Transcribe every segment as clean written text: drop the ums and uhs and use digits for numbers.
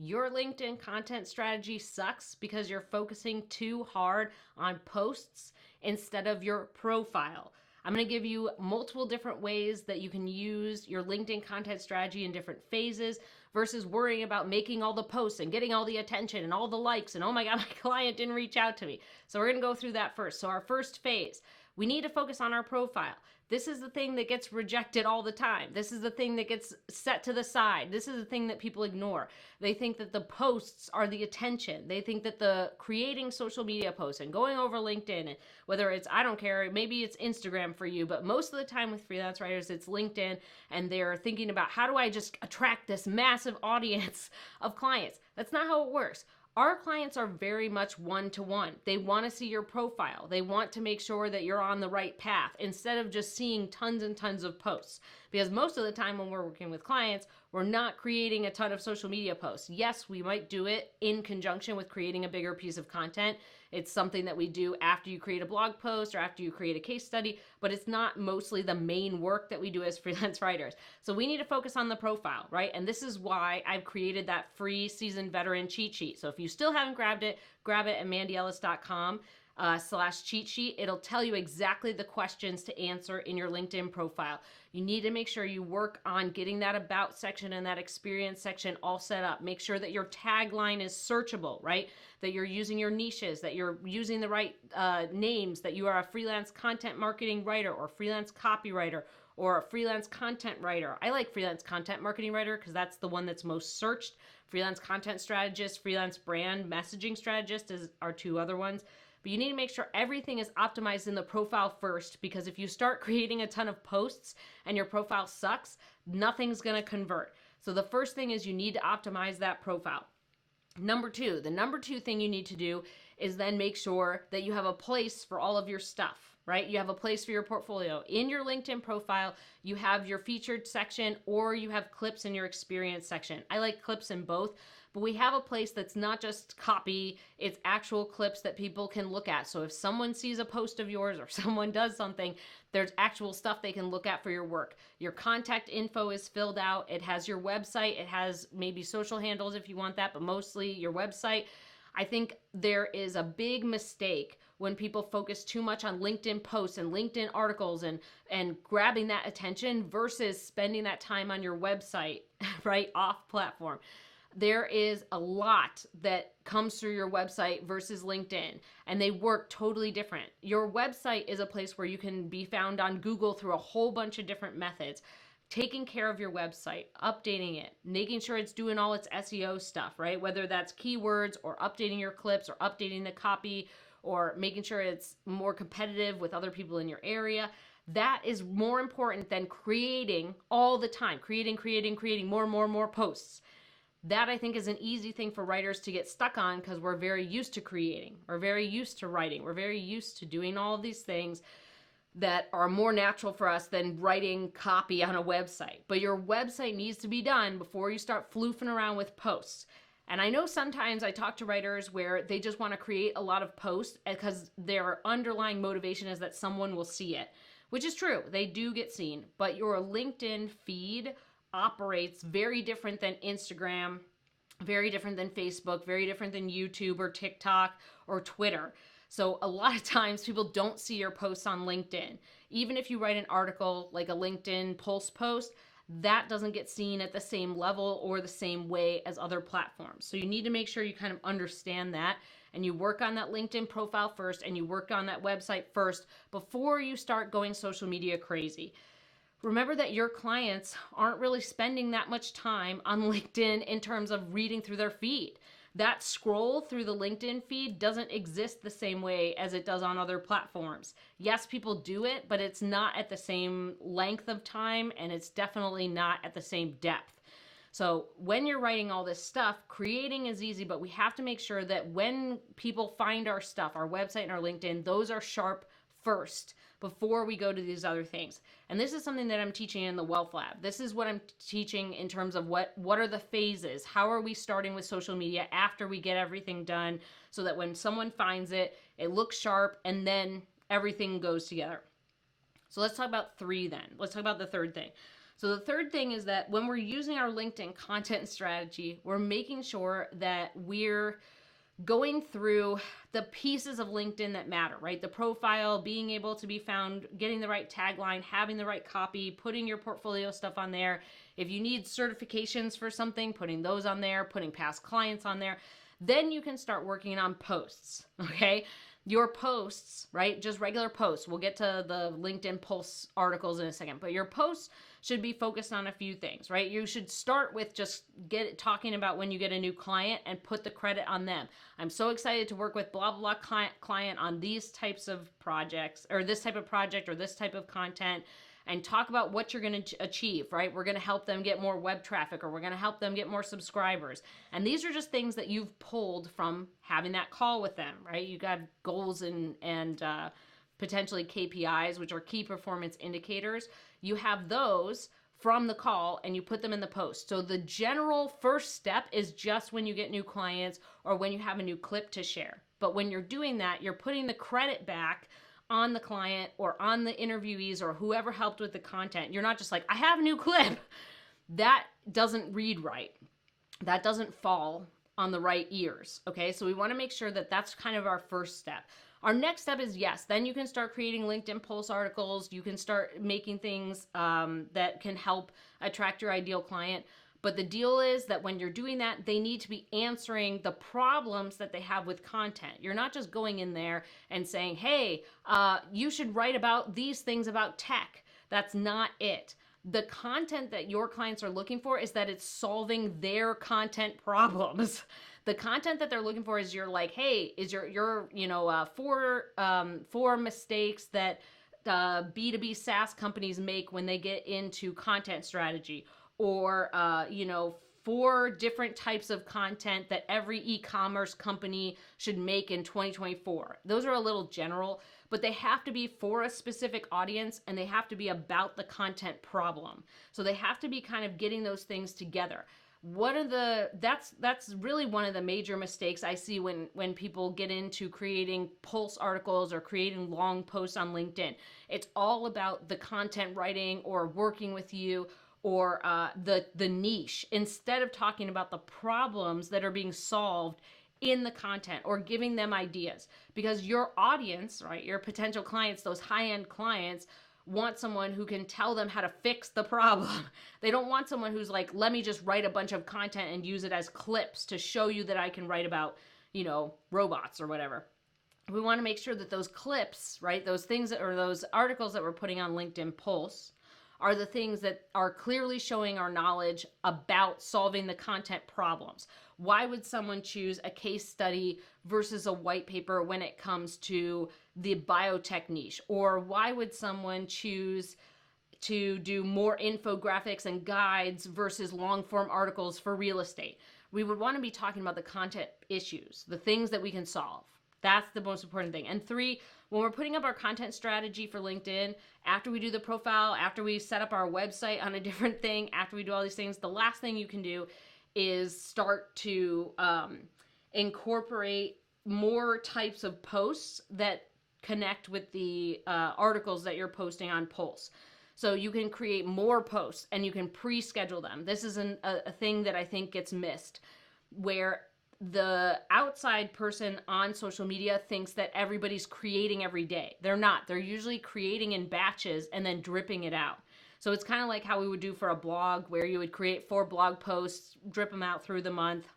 your LinkedIn content strategy sucks because you're focusing too hard on posts instead of your profile. I'm going to give you multiple different ways that you can use your LinkedIn content strategy in different phases versus worrying about making all the posts and getting all the attention and all the likes and oh my God, my client didn't reach out to me. So we're going to go through that first. So our first phase, we need to focus on our profile. This is the thing that gets rejected all the time. This is the thing that gets set to the side. This is the thing that people ignore. They think that the posts are the attention. They think that the creating social media posts and going over LinkedIn, and whether it's, I don't care, maybe it's Instagram for you, but most of the time with freelance writers, it's LinkedIn, and they're thinking about how do I just attract this massive audience of clients? That's not how it works. Our clients are very much one-to-one. They want to see your profile. They want to make sure that you're on the right path instead of just seeing tons and tons of posts. Because most of the time when we're working with clients, we're not creating a ton of social media posts. Yes, we might do it in conjunction with creating a bigger piece of content. It's something that we do after you create a blog post or after you create a case study, but it's not mostly the main work that we do as freelance writers. So we need to focus on the profile, right? And this is why I've created that free seasoned veteran cheat sheet. So if you still haven't grabbed it, grab it at mandyellis.com/cheat sheet. It'll tell you exactly the questions to answer in your LinkedIn profile. You need to make sure you work on getting that about section and that experience section all set up. Make sure that your tagline is searchable, right? That you're using your niches, that you're using the right names, that you are a freelance content marketing writer or freelance copywriter or a freelance content writer. I like freelance content marketing writer because that's the one that's most searched. Freelance content strategist, freelance brand messaging strategist are two other ones. But you need to make sure everything is optimized in the profile first, because if you start creating a ton of posts and your profile sucks, nothing's going to convert. So the first thing is you need to optimize that profile. The number two thing you need to do is then make sure that you have a place for all of your stuff, right? You have a place for your portfolio. In your LinkedIn profile, you have your featured section or you have clips in your experience section. I like clips in both, but we have a place that's not just copy, it's actual clips that people can look at. So if someone sees a post of yours or someone does something, there's actual stuff they can look at for your work. Your contact info is filled out. It has your website. It has maybe social handles if you want that, but mostly your website. I think there is a big mistake when people focus too much on LinkedIn posts and LinkedIn articles and grabbing that attention versus spending that time on your website, right, off platform. There is a lot that comes through your website versus LinkedIn, and they work totally different. Your website is a place where you can be found on Google through a whole bunch of different methods. Taking care of your website, updating it, making sure it's doing all its SEO stuff, right? Whether that's keywords or updating your clips or updating the copy or making sure it's more competitive with other people in your area. That is more important than creating all the time, creating more posts. That I think is an easy thing for writers to get stuck on because we're very used to creating. We're very used to writing. We're very used to doing all of these things that are more natural for us than writing copy on a website. But your website needs to be done before you start floofing around with posts. And I know sometimes I talk to writers where they just want to create a lot of posts because their underlying motivation is that someone will see it, which is true. They do get seen, but your LinkedIn feed operates very different than Instagram, very different than Facebook, very different than YouTube or TikTok or Twitter. So a lot of times people don't see your posts on LinkedIn. Even if you write an article like a LinkedIn Pulse post, that doesn't get seen at the same level or the same way as other platforms. So you need to make sure you kind of understand that and you work on that LinkedIn profile first and you work on that website first before you start going social media crazy. Remember that your clients aren't really spending that much time on LinkedIn in terms of reading through their feed. That scroll through the LinkedIn feed doesn't exist the same way as it does on other platforms. Yes, people do it, but it's not at the same length of time and it's definitely not at the same depth. So when you're writing all this stuff, creating is easy, but we have to make sure that when people find our stuff, our website and our LinkedIn, those are sharp first before we go to these other things. And this is something that I'm teaching in the Wealth Lab. This is what I'm teaching in terms of what are the phases? How are we starting with social media after we get everything done so that when someone finds it, it looks sharp and then everything goes together. So let's talk about 3 then. Let's talk about the third thing. So the third thing is that when we're using our LinkedIn content strategy, we're making sure that we're going through the pieces of LinkedIn that matter, right? The profile, being able to be found, getting the right tagline, having the right copy, putting your portfolio stuff on there. If you need certifications for something, putting those on there, putting past clients on there. Then you can start working on posts, okay? Your posts, right? Just regular posts. We'll get to the LinkedIn Pulse articles in a second, but your posts should be focused on a few things, right? You should start with just talking about when you get a new client and put the credit on them. I'm so excited to work with blah, blah, blah client on these types of projects, or this type of project, or this type of content, and talk about what you're going to achieve, right? We're going to help them get more web traffic, or we're going to help them get more subscribers. And these are just things that you've pulled from having that call with them, right? You got goals and potentially KPIs, which are key performance indicators. You have those from the call and you put them in the post. So the general first step is just when you get new clients or when you have a new clip to share. But when you're doing that, you're putting the credit back on the client or on the interviewees or whoever helped with the content. You're not just like, I have a new clip. That doesn't read right. That doesn't fall on the right ears. Okay, so we want to make sure that that's kind of our first step. Our next step is, yes, then you can start creating LinkedIn Pulse articles. You can start making things that can help attract your ideal client. But the deal is that when you're doing that, they need to be answering the problems that they have with content. You're not just going in there and saying, hey, you should write about these things about tech. That's not it. The content that your clients are looking for is that it's solving their content problems. The content that they're looking for is you're like, hey, is your four mistakes that B2B SaaS companies make when they get into content strategy, or 4 different types of content that every e-commerce company should make in 2024. Those are a little general, but they have to be for a specific audience and they have to be about the content problem. So they have to be kind of getting those things together. That's really one of the major mistakes I see when people get into creating Pulse articles or creating long posts on LinkedIn. It's all about the content writing or working with you or the niche, instead of talking about the problems that are being solved in the content or giving them ideas. Because your audience, right, your potential clients, those high-end clients, want someone who can tell them how to fix the problem. They don't want someone who's like, let me just write a bunch of content and use it as clips to show you that I can write about, robots or whatever. We want to make sure that those clips, right, those things or those articles that we're putting on LinkedIn Pulse are the things that are clearly showing our knowledge about solving the content problems. Why would someone choose a case study versus a white paper when it comes to the biotech niche? Or why would someone choose to do more infographics and guides versus long form articles for real estate? We would want to be talking about the content issues, the things that we can solve. That's the most important thing. And 3, when we're putting up our content strategy for LinkedIn, after we do the profile, after we set up our website on a different thing, after we do all these things, the last thing you can do is start to incorporate more types of posts that connect with the articles that you're posting on Pulse. So you can create more posts and you can pre-schedule them. This is a thing that I think gets missed, where the outside person on social media thinks that everybody's creating every day. They're not. They're usually creating in batches and then dripping it out. So it's kind of like how we would do for a blog, where you would create 4 blog posts, drip them out through the month,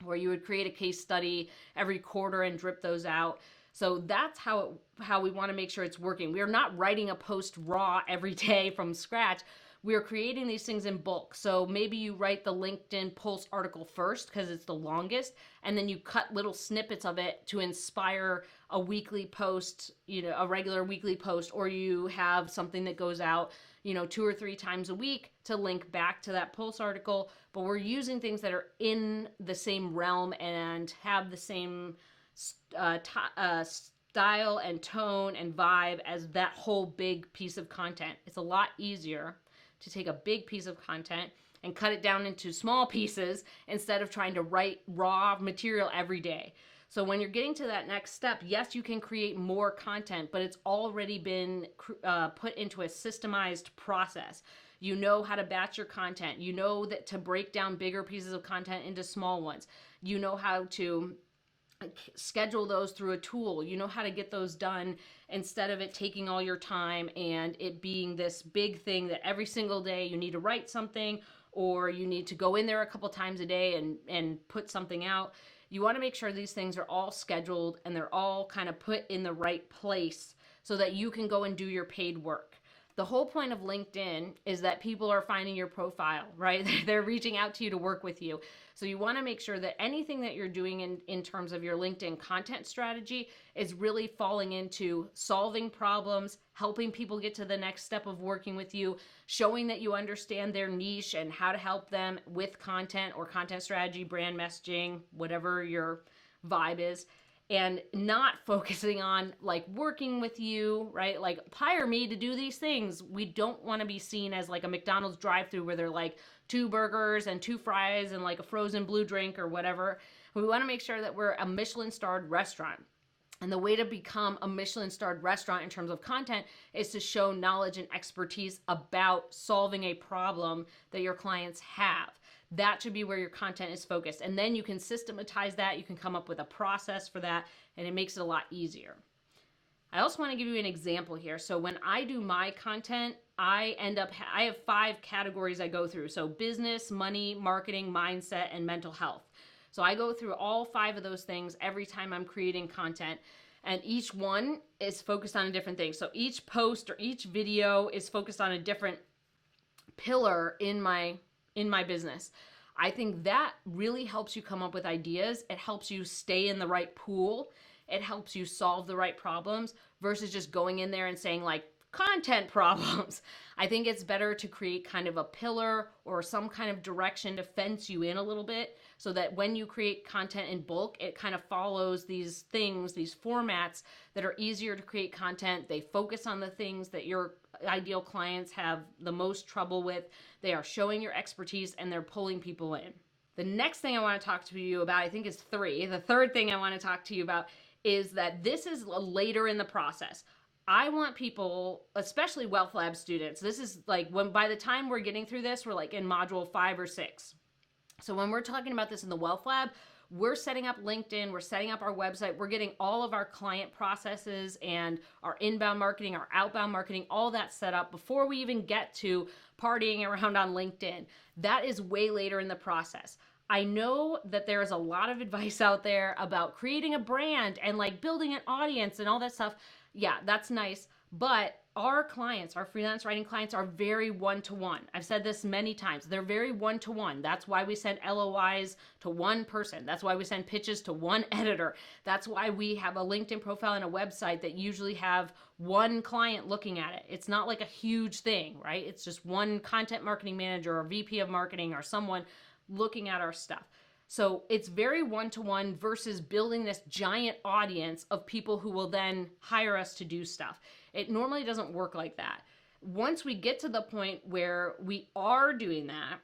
where you would create a case study every quarter and drip those out. So that's how we want to make sure it's working. We are not writing a post raw every day from scratch. We are creating these things in bulk. So maybe you write the LinkedIn Pulse article first because it's the longest, and then you cut little snippets of it to inspire a weekly post, a regular weekly post, or you have something that goes out, 2 or 3 times a week to link back to that Pulse article. But we're using things that are in the same realm and have the same style and tone and vibe as that whole big piece of content. It's a lot easier to take a big piece of content and cut it down into small pieces instead of trying to write raw material every day. So when you're getting to that next step, yes, you can create more content, but it's already been put into a systemized process. You know how to batch your content. You know that to break down bigger pieces of content into small ones. You know how to schedule those through a tool. You know how to get those done instead of it taking all your time and it being this big thing that every single day you need to write something, or you need to go in there a couple times a day and put something out. You want to make sure these things are all scheduled and they're all kind of put in the right place so that you can go and do your paid work. The whole point of LinkedIn is that people are finding your profile, right? They're reaching out to you to work with you. So you want to make sure that anything that you're doing in terms of your LinkedIn content strategy is really falling into solving problems, helping people get to the next step of working with you, showing that you understand their niche and how to help them with content or content strategy, brand messaging, whatever your vibe is. And not focusing on like working with you, right? Like hire me to do these things. We don't want to be seen as like a McDonald's drive-thru where they're like 2 burgers and 2 fries and like a frozen blue drink or whatever. We want to make sure that we're a Michelin-starred restaurant. And the way to become a Michelin-starred restaurant in terms of content is to show knowledge and expertise about solving a problem that your clients have. That should be where your content is focused. And then you can systematize that. You can come up with a process for that, and it makes it a lot easier. I also want to give you an example here. So when I do my content, I have 5 categories I go through. So business, money, marketing, mindset, and mental health. So I go through all 5 of those things every time I'm creating content. And each one is focused on a different thing. So each post or each video is focused on a different pillar in my business. I think that really helps you come up with ideas. It helps you stay in the right pool. It helps you solve the right problems versus just going in there and saying like content problems. I think it's better to create kind of a pillar or some kind of direction to fence you in a little bit so that when you create content in bulk, it kind of follows these things, these formats that are easier to create content. They focus on the things that your ideal clients have the most trouble with. They are showing your expertise and they're pulling people in. The next thing I want to talk to you about, I think is 3. The third thing I want to talk to you about is that this is later in the process. I want people, especially Wealth Lab students, this is like when by the time we're getting through this, we're like in module 5 or 6. So when we're talking about this in the Wealth Lab, we're setting up LinkedIn, we're setting up our website, we're getting all of our client processes and our inbound marketing, our outbound marketing, all that set up before we even get to partying around on LinkedIn. That is way later in the process. I know that there is a lot of advice out there about creating a brand and like building an audience and all that stuff. Yeah, that's nice. But our clients, our freelance writing clients are very one-to-one. I've said this many times. They're very one-to-one. That's why we send LOIs to one person. That's why we send pitches to one editor. That's why we have a LinkedIn profile and a website that usually have one client looking at it. It's not like a huge thing, right? It's just one content marketing manager or VP of marketing or someone looking at our stuff. So it's very one-to-one versus building this giant audience of people who will then hire us to do stuff. It normally doesn't work like that. Once we get to the point where we are doing that,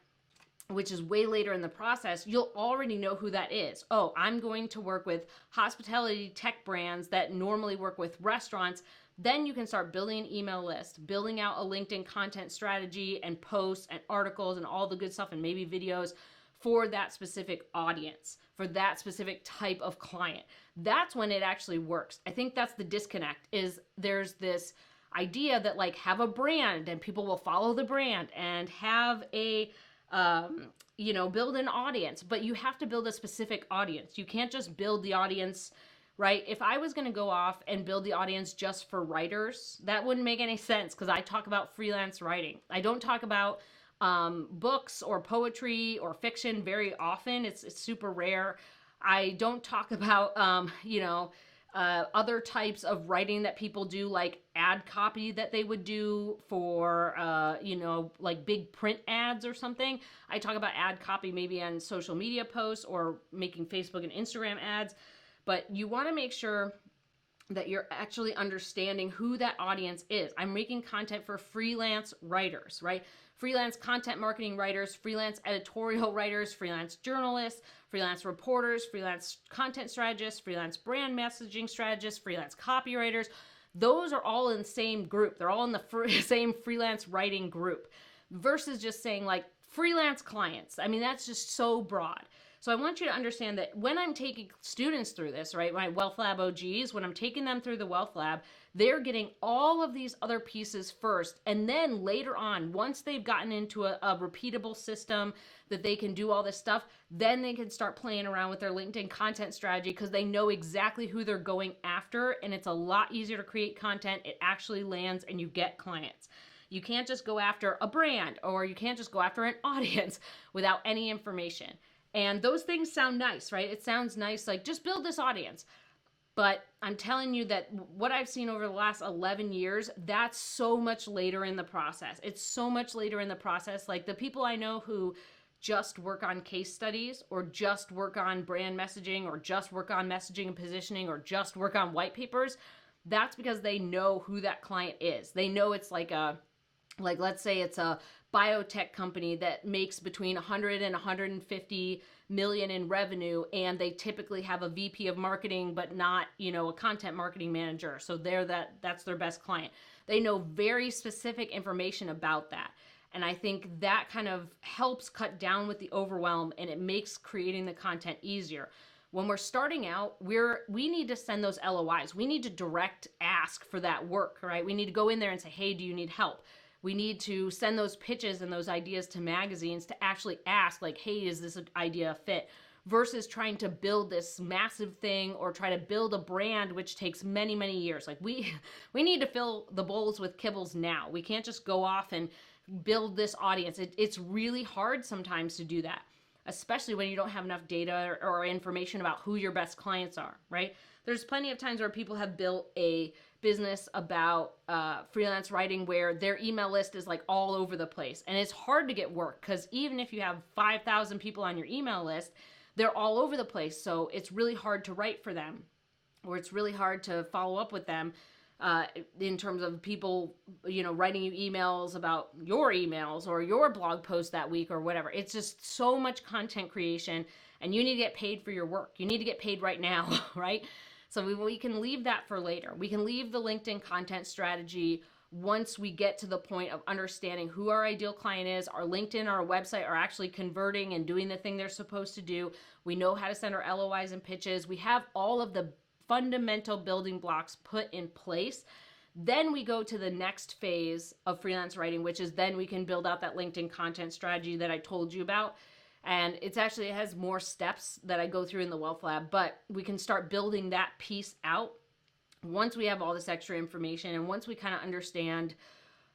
which is way later in the process, you'll already know who that is. Oh, I'm going to work with hospitality tech brands that normally work with restaurants. Then you can start building an email list, building out a LinkedIn content strategy and posts and articles and all the good stuff and maybe videos for that specific audience, for that specific type of client. That's when it actually works. I think that's the disconnect, is there's this idea that like have a brand and people will follow the brand and have a, build an audience, but you have to build a specific audience. You can't just build the audience, right? If I was going to go off and build the audience just for writers, that wouldn't make any sense because I talk about freelance writing. I don't talk about books or poetry or fiction very often. It's super rare. I don't talk about, other types of writing that people do, like ad copy that they would do for, like big print ads or something. I talk about ad copy maybe on social media posts or making Facebook and Instagram ads. But you want to make sure that you're actually understanding who that audience is. I'm making content for freelance writers, right? Freelance content marketing writers, freelance editorial writers, freelance journalists, freelance reporters, freelance content strategists, freelance brand messaging strategists, freelance copywriters. Those are all in the same group. They're all in the same freelance writing group. versus just saying like freelance clients. I mean, that's just so broad. So I want you to understand that when I'm taking students through this, right, my Wealth Lab OGs, when I'm taking them through the Wealth Lab, they're getting all of these other pieces first. And then later on, once they've gotten into a repeatable system that they can do all this stuff, then they can start playing around with their LinkedIn content strategy because they know exactly who they're going after. And it's a lot easier to create content. It actually lands and you get clients. You can't just go after a brand, or you can't just go after an audience without any information. And those things sound nice, right? It sounds nice, like just build this audience. But I'm telling you that what I've seen over the last 11 years, that's so much later in the process. It's so much later in the process. Like the people I know who just work on case studies, or just work on brand messaging, or just work on messaging and positioning, or just work on white papers, that's because they know who that client is. They know it's like let's say it's a biotech company that makes between 100 and 150 million in revenue, and they typically have a VP of marketing, but not, a content marketing manager. So that's their best client. They know very specific information about that. And I think that kind of helps cut down with the overwhelm, and it makes creating the content easier. When we're starting out, we need to send those LOIs. We need to direct ask for that work, right? We need to go in there and say, hey, do you need help? We need to send those pitches and those ideas to magazines to actually ask, like, hey, is this idea a fit? Versus trying to build this massive thing or try to build a brand, which takes many, many years. Like we need to fill the bowls with kibbles now. We can't just go off and build this audience. It's really hard sometimes to do that, especially when you don't have enough data or information about who your best clients are, right? There's plenty of times where people have built a business about freelance writing where their email list is like all over the place. And it's hard to get work because even if you have 5,000 people on your email list, they're all over the place. So it's really hard to write for them, or it's really hard to follow up with them in terms of people, writing you emails about your emails or your blog post that week or whatever. It's just so much content creation, and you need to get paid for your work. You need to get paid right now, right? So we can leave that for later. We can leave the LinkedIn content strategy once we get to the point of understanding who our ideal client is. Our LinkedIn, our website are actually converting and doing the thing they're supposed to do. We know how to send our LOIs and pitches. We have all of the fundamental building blocks put in place. Then we go to the next phase of freelance writing, which is then we can build out that LinkedIn content strategy that I told you about. And it has more steps that I go through in the Wealth Lab, but we can start building that piece out once we have all this extra information, and once we kind of understand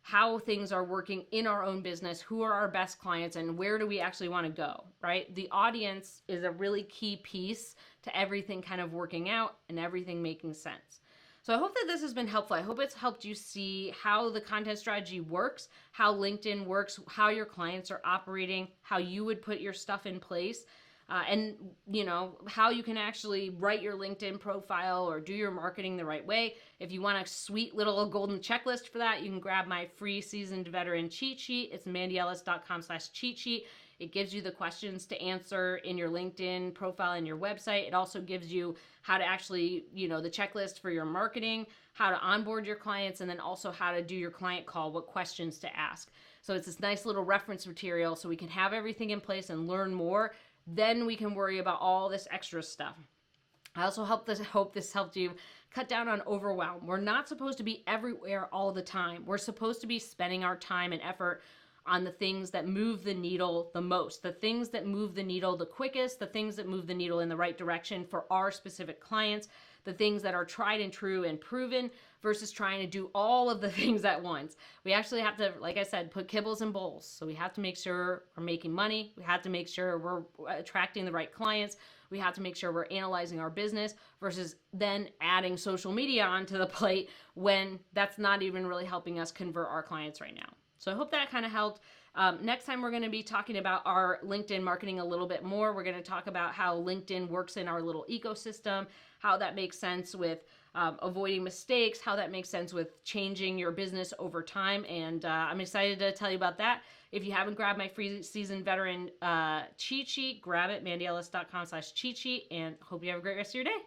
how things are working in our own business, who are our best clients, and where do we actually want to go, right? The audience is a really key piece to everything kind of working out and everything making sense. So I hope that this has been helpful. I hope it's helped you see how the content strategy works, how LinkedIn works, how your clients are operating, how you would put your stuff in place, and how you can actually write your LinkedIn profile or do your marketing the right way. If you want a sweet little golden checklist for that, you can grab my free seasoned veteran cheat sheet. It's mandyellis.com/cheat sheet. It gives you the questions to answer in your LinkedIn profile and your website. It also gives you how to actually, the checklist for your marketing, how to onboard your clients, and then also how to do your client call, what questions to ask. So it's this nice little reference material so we can have everything in place and learn more. Then we can worry about all this extra stuff. I also hope this helped you cut down on overwhelm. We're not supposed to be everywhere all the time. We're supposed to be spending our time and effort on the things that move the needle the most, the things that move the needle the quickest, the things that move the needle in the right direction for our specific clients, the things that are tried and true and proven, versus trying to do all of the things at once. We actually have to, like I said, put kibbles in bowls. So we have to make sure we're making money. We have to make sure we're attracting the right clients. We have to make sure we're analyzing our business versus then adding social media onto the plate when that's not even really helping us convert our clients right now. So I hope that kind of helped. Next time we're going to be talking about our LinkedIn marketing a little bit more. We're going to talk about how LinkedIn works in our little ecosystem, how that makes sense with avoiding mistakes, how that makes sense with changing your business over time. And I'm excited to tell you about that. If you haven't grabbed my free seasoned veteran cheat sheet, grab it, mandyellis.com/cheat sheet, and hope you have a great rest of your day.